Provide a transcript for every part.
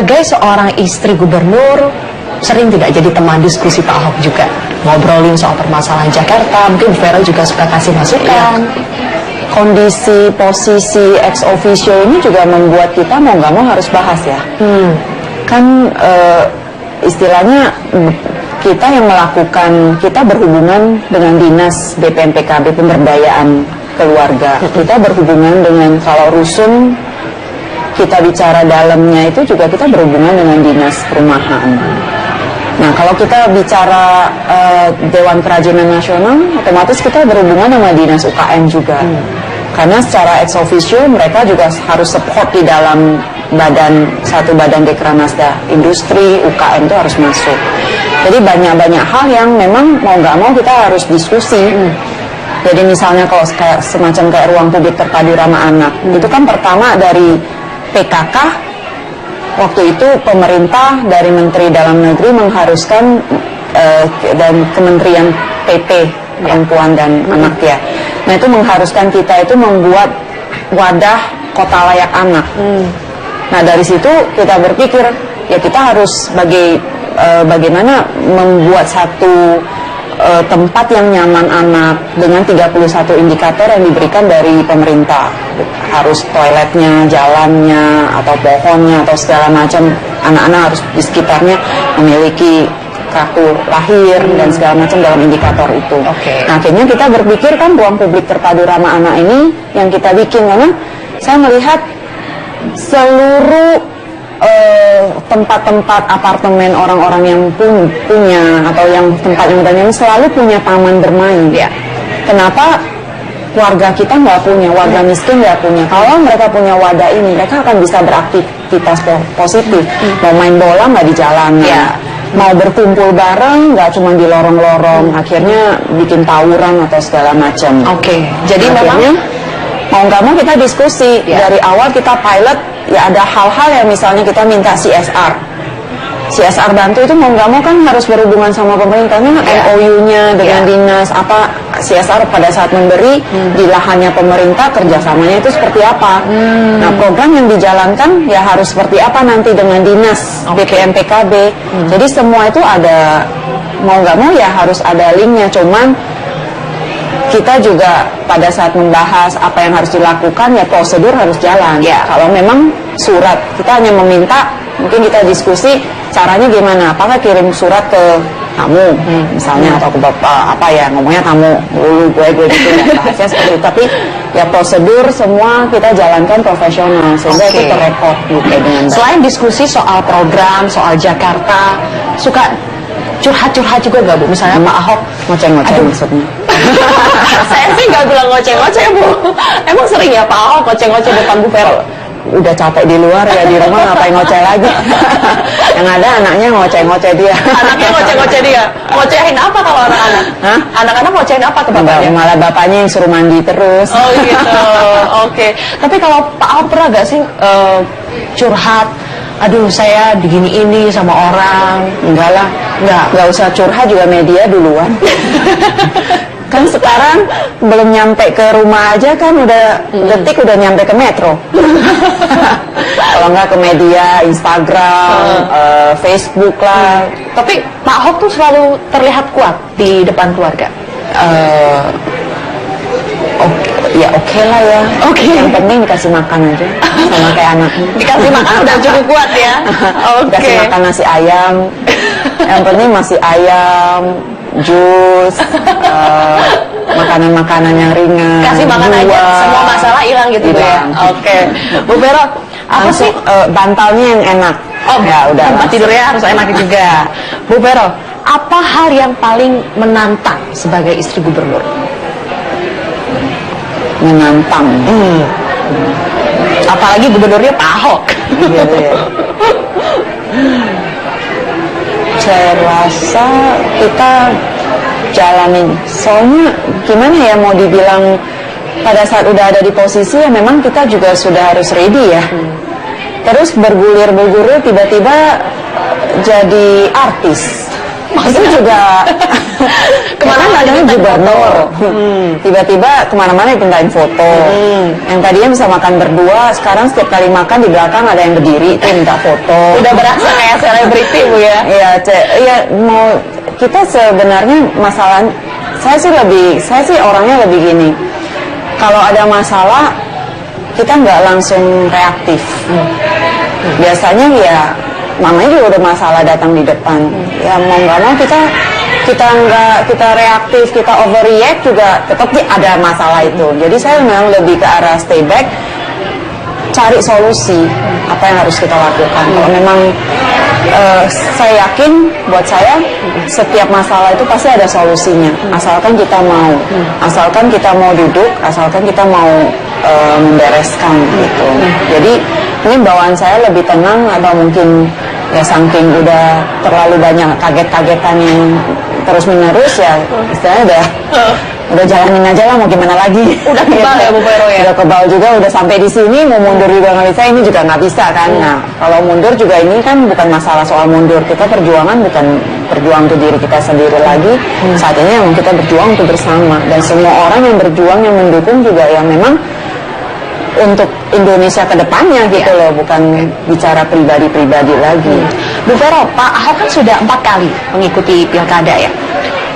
sebagai seorang istri gubernur, sering tidak jadi teman diskusi Pak Ahok juga? Ngobrolin soal permasalahan Jakarta, mungkin Bu Vera juga suka kasih masukan. Kondisi posisi ex officio ini juga membuat kita mau nggak mau harus bahas ya. Kan istilahnya kita yang melakukan, kita berhubungan dengan dinas BPMPKB pemberdayaan keluarga. Kita berhubungan dengan, kalau rusun kita bicara dalamnya itu juga kita berhubungan dengan dinas perumahan. Nah, kalau kita bicara Dewan Kerajinan Nasional, otomatis kita berhubungan sama dinas UKM juga. Karena secara ex officio mereka juga harus support di dalam satu badan Dekranasda industri, UKM itu harus masuk. Jadi banyak hal yang memang mau nggak mau kita harus diskusi. Jadi misalnya kalau semacam kayak ruang publik terpadu ramah anak, itu kan pertama dari PKK. Waktu itu pemerintah dari Menteri Dalam Negeri mengharuskan dan Kementerian PP Perempuan dan Anak ya. Nah itu mengharuskan kita itu membuat wadah kota layak anak. Nah dari situ kita berpikir ya kita harus bagaimana membuat satu tempat yang nyaman anak dengan 31 indikator yang diberikan dari pemerintah. Harus toiletnya, jalannya, atau pohonnya, atau segala macam. Anak-anak harus di sekitarnya memiliki kartu lahir dan segala macam dalam indikator itu. Nah akhirnya kita berpikir kan ruang publik terpadu ramah anak ini yang kita bikin, karena saya melihat seluruh tempat-tempat apartemen orang-orang yang punya atau yang tempat yang selalu punya taman bermain. Kenapa warga kita nggak punya, warga miskin nggak punya? Kalau mereka punya wadah ini, mereka akan bisa beraktivitas positif. Mau main bola nggak di jalanan, mau berkumpul bareng nggak cuma di lorong-lorong, akhirnya bikin tawuran atau segala macam. Jadi memang mau nggak mau kita diskusi. Dari awal kita pilot. Ya ada hal-hal yang misalnya kita minta CSR bantu itu mau nggak mau kan harus berhubungan sama pemerintah. MOU-nya dengan dinas apa CSR pada saat memberi di lahannya pemerintah, kerjasamanya itu seperti apa. Nah program yang dijalankan ya harus seperti apa nanti dengan dinas BPMPKB. Jadi semua itu ada, mau nggak mau ya harus ada linknya. Cuman kita juga pada saat membahas apa yang harus dilakukan ya prosedur harus jalan. Kalau memang surat kita hanya meminta, mungkin kita diskusi caranya gimana. Apakah kirim surat ke tamu misalnya atau ke bapak, apa ya ngomongnya tamu dulu gue gitu ya, bahasnya seperti itu. Tapi ya prosedur semua kita jalankan profesional sehingga itu terrekod gitu dengan baik. Selain diskusi soal program, soal Jakarta, suka curhat-curhat juga nggak Bu? Misalnya Pak Ahok ngoceh-ngoceh maksudnya. Saya sih nggak bilang ngoceh-ngoceh Bu. Emang sering ya Pak Ahok ngoceh-ngoceh depan Bu Vera? Udah capek di luar ya, di rumah ngapain ngoceh lagi. Yang ada anaknya ngoceh-ngoceh dia. Anaknya ngoceh-ngoceh dia. Ngocehin apa kalau anak-anak? Anak-anak ngocehin apa ke bapaknya? Malah bapaknya yang suruh mandi terus. Oh gitu. Tapi kalau Pak Ahok pernah gak sih curhat, aduh saya begini ini sama orang? Enggak lah, enggak usah curhat juga media duluan. Kan sekarang belum nyampe ke rumah aja kan udah detik udah nyampe ke metro. Kalau enggak ke media, Instagram, Facebook lah. Tapi Pak Ahok tuh selalu terlihat kuat di depan keluarga. Oke lah ya. Yang penting dikasih makan aja, sama kayak anaknya. Dikasih makan udah cukup kuat ya. Dikasih makan nasi ayam. Yang penting masih ayam, jus, makanan-makanan yang ringan. Kasih makan buah, aja, semua masalah hilang gitu ya. Bu Vero, apa sih bantalnya yang enak? Ya udah. Tempat tidurnya harus enak juga. Bu Vero, apa hal yang paling menantang sebagai istri gubernur? Menantang. Apalagi gubernurnya Pak Ahok. Saya rasa kita jalanin. Soalnya gimana ya mau dibilang, pada saat udah ada di posisi ya memang kita juga sudah harus ready ya. Terus bergulir tiba-tiba jadi artis. itu juga kemana adanya gubernur, tiba-tiba kemana-mana dimintain foto. Yang tadinya bisa makan berdua, sekarang setiap kali makan di belakang ada yang berdiri itu minta foto. Udah berasa kayak selebriti Bu ya? Iya, mau kita sebenarnya masalah, saya sih orangnya lebih gini. Kalau ada masalah kita nggak langsung reaktif. Biasanya ya namanya juga udah masalah datang di depan. Ya mau nggak mau kita reaktif, kita overreact juga tetap ada masalah itu. Jadi saya memang lebih ke arah stay back, cari solusi apa yang harus kita lakukan. Kalau memang saya yakin buat saya setiap masalah itu pasti ada solusinya. Asalkan kita mau duduk, asalkan kita mau membereskan gitu. Jadi ini bawaan saya lebih tenang, atau mungkin ya saking udah terlalu banyak kaget-kagetan yang terus menerus ya istilahnya udah jalanin aja lah, mau gimana lagi. Udah kebal ya Bu Vero ya? Udah kebal juga, udah sampai di sini, mau mundur juga nggak bisa, ini juga nggak bisa kan. Nah kalau mundur juga ini kan bukan masalah soal mundur, kita perjuangan bukan berjuang untuk diri kita sendiri lagi. Saat ini yang kita berjuang untuk bersama, dan semua orang yang berjuang, yang mendukung juga yang memang untuk Indonesia ke depannya gitu loh, bukan bicara pribadi-pribadi lagi. Bu Vero, Pak Ahok kan sudah 4 kali mengikuti pilkada ya,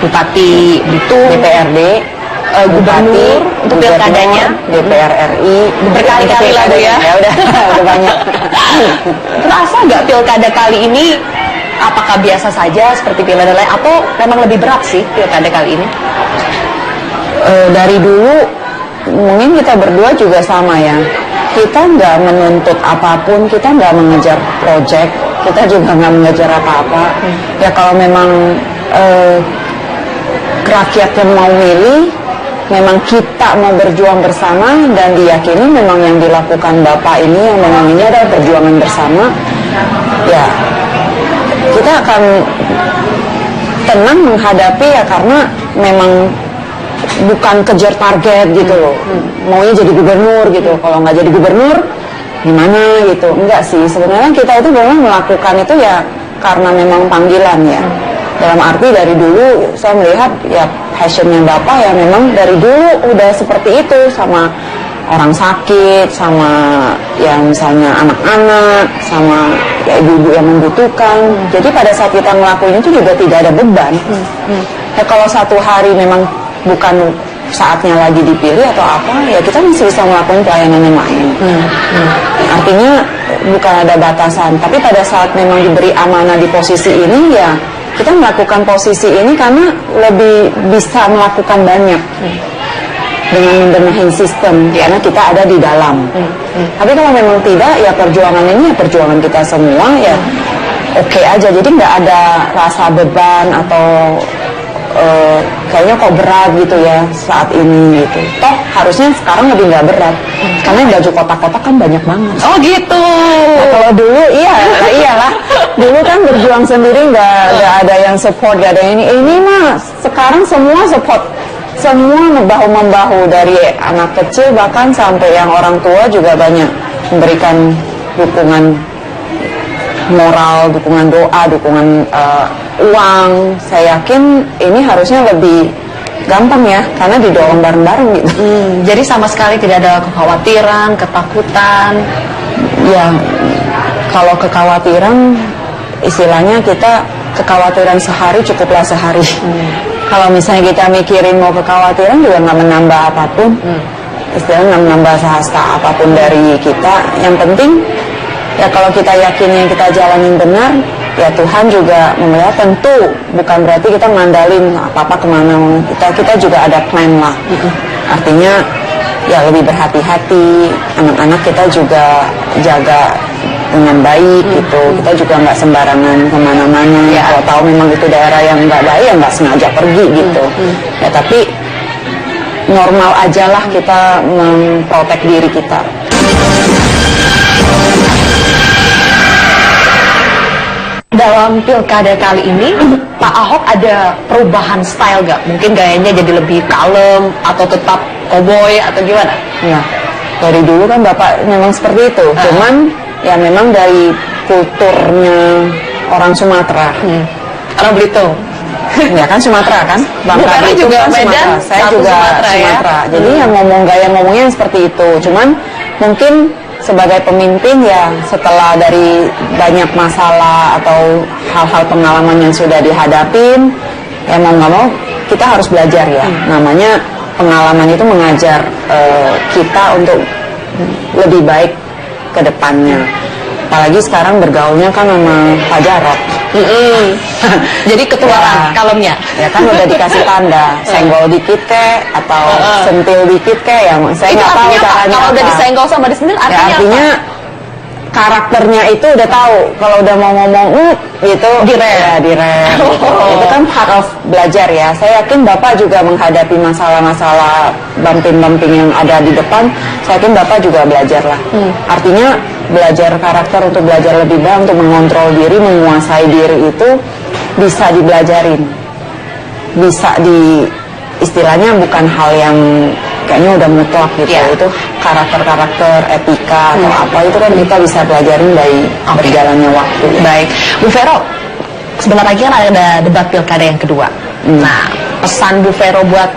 Bupati Belitung, DPRD, Gubernur untuk pilkadanya, DPR RI, berkali-kali lah Bu ya. Ya udah banyak. Terasa nggak pilkada kali ini, apakah biasa saja seperti pilkada lain, atau memang lebih berat sih pilkada kali ini? Dari dulu mungkin kita berdua juga sama ya, kita nggak menuntut apapun, kita nggak mengejar project, kita juga nggak mengejar apa-apa. Ya kalau memang rakyat yang mau milih, memang kita mau berjuang bersama, dan diyakini memang yang dilakukan Bapak ini, yang memang ini adalah perjuangan bersama, ya kita akan tenang menghadapi ya, karena memang bukan kejar target gitu loh, maunya jadi gubernur gitu. Kalau nggak jadi gubernur gimana gitu, enggak sih. Sebenarnya kita itu memang melakukan itu ya karena memang panggilan ya. Dalam arti dari dulu saya melihat ya passionnya Bapak ya memang dari dulu udah seperti itu, sama orang sakit, sama ya misalnya anak-anak, sama ya ibu-ibu yang membutuhkan. Jadi pada saat kita ngelakuin itu juga tidak ada beban. Ya kalau satu hari memang bukan saatnya lagi dipilih atau apa, ya kita masih bisa melakukan pelayanan yang lain. Artinya bukan ada batasan, tapi pada saat memang diberi amanah di posisi ini ya kita melakukan posisi ini karena lebih bisa melakukan banyak dengan membenahi sistem, karena kita ada di dalam. Tapi kalau memang tidak, ya perjuangan ini ya perjuangan kita semua ya oke aja. Jadi nggak ada rasa beban atau kayaknya kok berat gitu ya saat ini gitu. Toh harusnya sekarang lebih nggak berat, karena yang baju kotak-kotak kan banyak banget. Oh gitu. Nah, kalau dulu iyalah dulu kan berjuang sendiri, nggak ada yang support, nggak ada yang ini mah sekarang semua support, semua membahu-membahu, dari anak kecil bahkan sampai yang orang tua juga banyak memberikan dukungan moral, dukungan doa, dukungan uang. Saya yakin ini harusnya lebih gampang ya, karena didorong bareng-bareng gitu. Jadi sama sekali tidak ada kekhawatiran, ketakutan. Ya, kalau kekhawatiran, istilahnya kita kekhawatiran sehari cukuplah sehari. Kalau misalnya kita mikirin mau kekhawatiran juga nggak menambah apapun. Istilahnya nggak menambah sehasta apapun dari kita. Yang penting ya kalau kita yakin yang kita jalanin benar, ya Tuhan juga melihat. Tentu bukan berarti kita ngandalin apa-apa kemana. Kita juga ada plan lah. Artinya ya lebih berhati-hati, anak-anak kita juga jaga dengan baik gitu. Kita juga nggak sembarangan kemana-mana. Kalau tahu memang itu daerah yang nggak baik, ya nggak sengaja pergi gitu. Ya tapi normal aja lah kita memprotek diri kita. Dalam pilkada kali ini, Pak Ahok ada perubahan style gak? Mungkin gayanya jadi lebih kalem, atau tetap cowboy, atau gimana? Ya, dari dulu kan Bapak memang seperti itu. Cuman ya memang dari kulturnya orang Sumatera. Orang Belitung. Ya kan Sumatera kan? Bangka Bukan Belitung juga kan Medan, Sumatera. Saya satu juga Sumatera, ya? Sumatera. Jadi yang gaya ngomongnya seperti itu. Cuman mungkin sebagai pemimpin ya setelah dari banyak masalah atau hal-hal pengalaman yang sudah dihadapin, ya mau nggak mau kita harus belajar ya. Namanya pengalaman itu mengajar kita untuk lebih baik ke depannya. Apalagi sekarang bergaulnya kan sama Pak Jarot. Jadi ketuaran Ya. kalemnya. Ya kan udah dikasih tanda, senggol dikit ke atau sentil dikit ke, ya saya Itu nggak tahu artinya apa? caranya Kalau udah apa. disenggol sama disentil Ya, artinya, artinya karakternya itu udah tahu kalau udah mau ngomong gitu Direm. ya direm gitu. Oh. Itu kan part of belajar ya. Saya yakin Bapak juga menghadapi masalah-masalah bumping-bumping yang ada di depan. Saya yakin Bapak juga belajar lah. Artinya belajar karakter untuk belajar lebih baik, untuk mengontrol diri, menguasai diri itu bisa dibelajarin, bisa istilahnya bukan hal yang kayaknya udah mutlak gitu. Ya. Itu karakter-karakter etika atau apa itu kan kita bisa pelajarin dari berjalannya waktu. Baik, Bu Vero, sebentar lagi kan ada debat pilkada yang kedua. Nah, pesan Bu Vero buat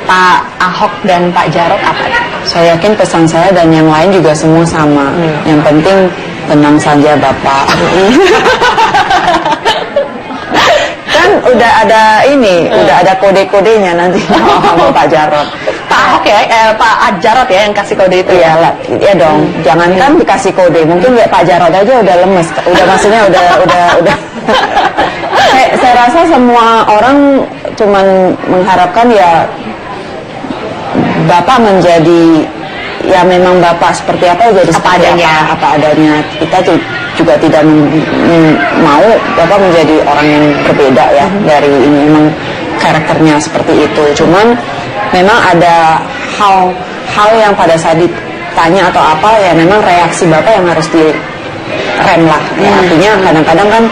Pak Ahok dan Pak Jarot apa? Saya yakin pesan saya dan yang lain juga semua sama. Yang penting tenang saja Bapak. Kan udah ada ini, udah ada kode-kodenya nanti sama Pak Jarot. Pak Ahok ya, Pak Jarot ya yang kasih kode itu. Iya lah, iya dong. Jangankan dikasih kode, mungkin ya Pak Jarot aja udah lemes, udah maksudnya udah. Saya rasa semua orang cuman mengharapkan ya Bapak menjadi ya memang Bapak seperti apa jadi Apa seperti adanya. apa adanya. Kita juga tidak mau Bapak menjadi orang yang berbeda ya dari ini, memang karakternya seperti itu. Cuman memang ada hal yang pada saat ditanya atau apa ya memang reaksi Bapak yang harus direm lah. Ya, artinya kadang-kadang kan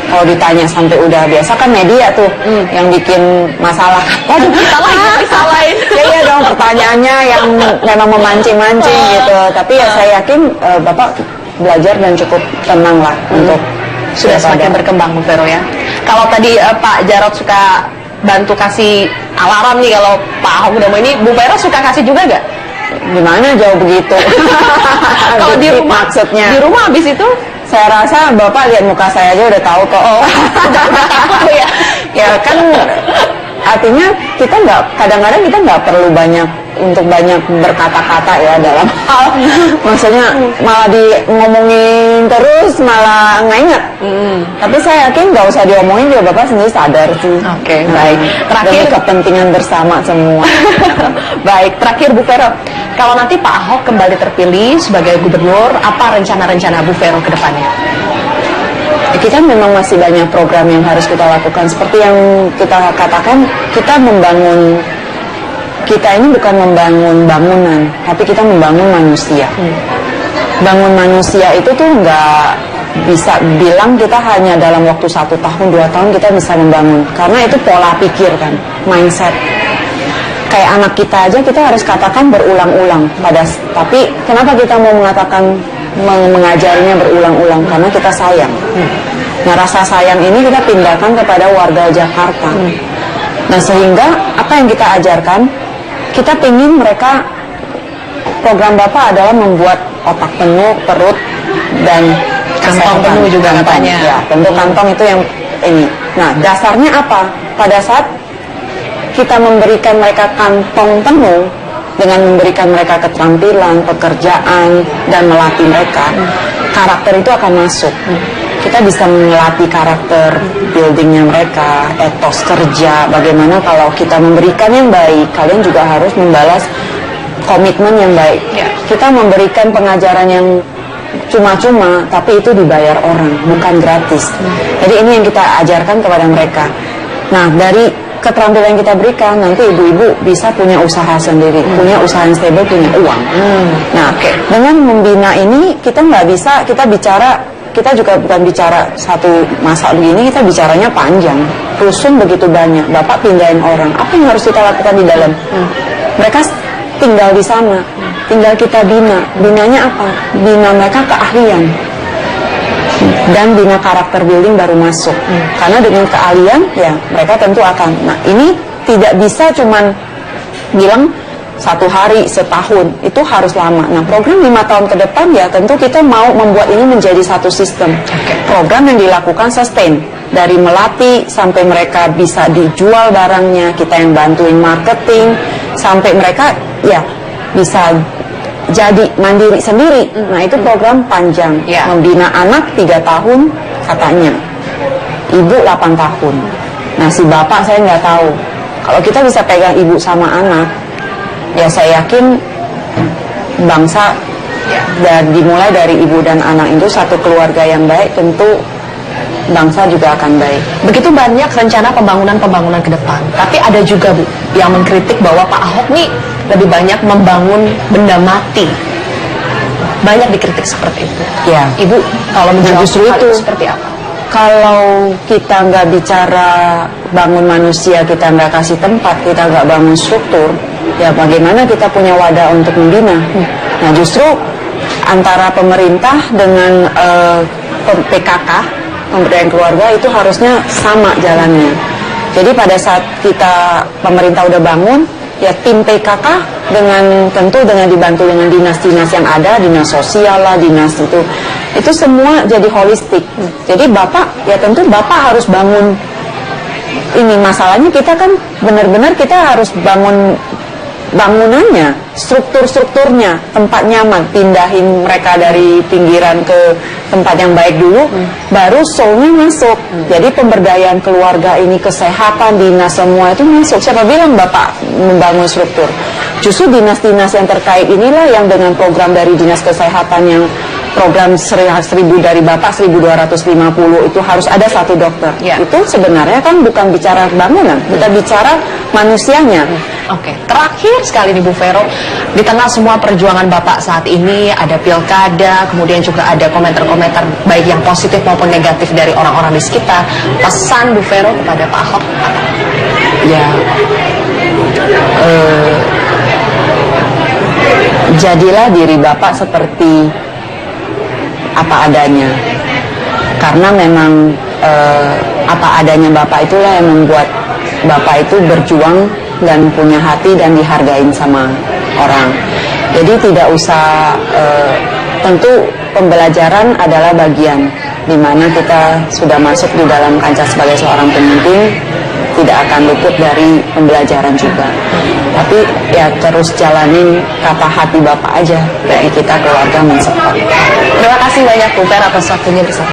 kalau ditanya sampai udah biasa kan media tuh yang bikin masalah. Waduh, Disalahin. Ya iya dong, pertanyaannya yang memang memancing-mancing gitu. Tapi ya saya yakin Bapak belajar dan cukup tenang lah untuk Sudah semakin berkembang Bu Vero ya. Kalau tadi Pak Jarot suka bantu kasih alarm nih kalau Pak Ahok udah mau ini, Bu Vero suka kasih juga nggak? Gimana jauh begitu? Kalau di Begitu rumah, maksudnya. di rumah habis itu Saya rasa Bapak lihat muka saya aja udah tahu kok. tahu ya. Ya kan artinya kita nggak, kadang-kadang kita nggak perlu banyak berkata-kata ya dalam hal maksudnya malah ngomongin terus malah nggak inget. Tapi saya yakin nggak usah diomongin juga Bapak sendiri sadar sih. Oke, baik. Terakhir demi kepentingan bersama semua. Baik, terakhir Bu Vero, kalau nanti Pak Ahok kembali terpilih sebagai gubernur, apa rencana-rencana Bu Vero ke depannya? Kita memang masih banyak program yang harus kita lakukan. Seperti yang kita katakan, kita ini bukan membangun bangunan, tapi kita membangun manusia. Bangun manusia itu tuh nggak bisa bilang kita hanya dalam waktu 1 tahun, 2 tahun kita bisa membangun. Karena itu pola pikir kan, mindset. Kayak anak kita aja kita harus katakan berulang-ulang. Tapi kenapa kita mau mengatakan mengajarinya berulang-ulang? Karena kita sayang. Nah rasa sayang ini kita pindahkan kepada warga Jakarta. Nah sehingga apa yang kita ajarkan, kita ingin mereka, program Bapak adalah membuat otak penuh, perut dan Kantong kesehatan. penuh juga katanya. Ya, tentu kantong itu yang ini. Nah dasarnya apa? Pada saat kita memberikan mereka kantong penuh dengan memberikan mereka keterampilan, pekerjaan, dan melatih mereka, karakter itu akan masuk. Kita bisa melatih karakter buildingnya mereka, etos kerja, bagaimana kalau kita memberikan yang baik, kalian juga harus membalas komitmen yang baik. Ya. Kita memberikan pengajaran yang cuma-cuma, tapi itu dibayar orang, bukan gratis. Jadi ini yang kita ajarkan kepada mereka. Nah, dari keterampilan yang kita berikan, nanti ibu-ibu bisa punya usaha sendiri, punya usaha yang stable, punya uang. Nah, dengan membina ini, kita nggak bisa, kita juga bukan bicara satu masa begini, kita bicaranya panjang. Rusun begitu banyak, Bapak pindahin orang, apa yang harus kita lakukan di dalam? Mereka tinggal di sana, tinggal kita bina. Binanya apa? Bina mereka keahlian. dan bina karakter building baru masuk. Karena dengan keahlian ya mereka tentu akan. Nah ini tidak bisa cuman bilang 1 hari, setahun, itu harus lama. Nah program 5 tahun ke depan ya tentu kita mau membuat ini menjadi satu sistem. Program yang dilakukan sustain, dari melatih sampai mereka bisa dijual barangnya, kita yang bantuin marketing, sampai mereka ya bisa jadi mandiri sendiri. Nah itu program panjang. Membina anak 3 tahun katanya, ibu 8 tahun. Nah si bapak saya nggak tahu. Kalau kita bisa pegang ibu sama anak, ya saya yakin bangsa dan dimulai dari ibu dan anak itu satu keluarga yang baik, tentu bangsa juga akan baik. Begitu banyak rencana pembangunan ke depan, tapi ada juga Bu yang mengkritik bahwa Pak Ahok nih lebih banyak membangun benda mati. Banyak dikritik seperti itu. Ya. Ibu kalau menjawab justru hal itu seperti apa? Kalau kita nggak bicara bangun manusia, kita nggak kasih tempat, kita nggak bangun struktur, ya bagaimana kita punya wadah untuk membina? Nah justru antara pemerintah dengan PKK, pemberdayaan keluarga, itu harusnya sama jalannya. Jadi pada saat kita pemerintah udah bangun, ya tim PKK tentu dengan dibantu dengan dinas-dinas yang ada, dinas sosial lah, dinas itu semua jadi holistik. Jadi bapak ya tentu bapak harus bangun ini. Masalahnya kita kan benar-benar kita harus bangun bangunannya, strukturnya, tempat nyaman, pindahin mereka dari pinggiran ke tempat yang baik dulu, baru soulnya masuk. Jadi pemberdayaan keluarga ini, kesehatan, dinas semua itu masuk. Siapa bilang bapak membangun struktur? Justru dinas-dinas yang terkait inilah yang dengan program dari dinas kesehatan yang program 1000 dari bapak 1250 itu harus ada 1 dokter. Itu sebenarnya kan bukan bicara bangunan, kita bicara manusianya. Oke, terakhir sekali nih Bu Vero, di tengah semua perjuangan Bapak saat ini, ada pilkada, kemudian juga ada komentar-komentar baik yang positif maupun negatif dari orang-orang di sekitar. Pesan Bu Vero kepada Pak Ahok apa? Ya, jadilah diri Bapak seperti apa adanya. Karena memang apa adanya Bapak itulah yang membuat Bapak itu berjuang dan punya hati dan dihargain sama orang. Jadi tidak usah, tentu pembelajaran adalah bagian dimana kita sudah masuk di dalam kancah sebagai seorang pemimpin, tidak akan luput dari pembelajaran juga. Tapi ya terus jalanin kata hati Bapak aja, dari kita keluarga mensupport. Terima kasih banyak Bu Vero atas waktunya bersama.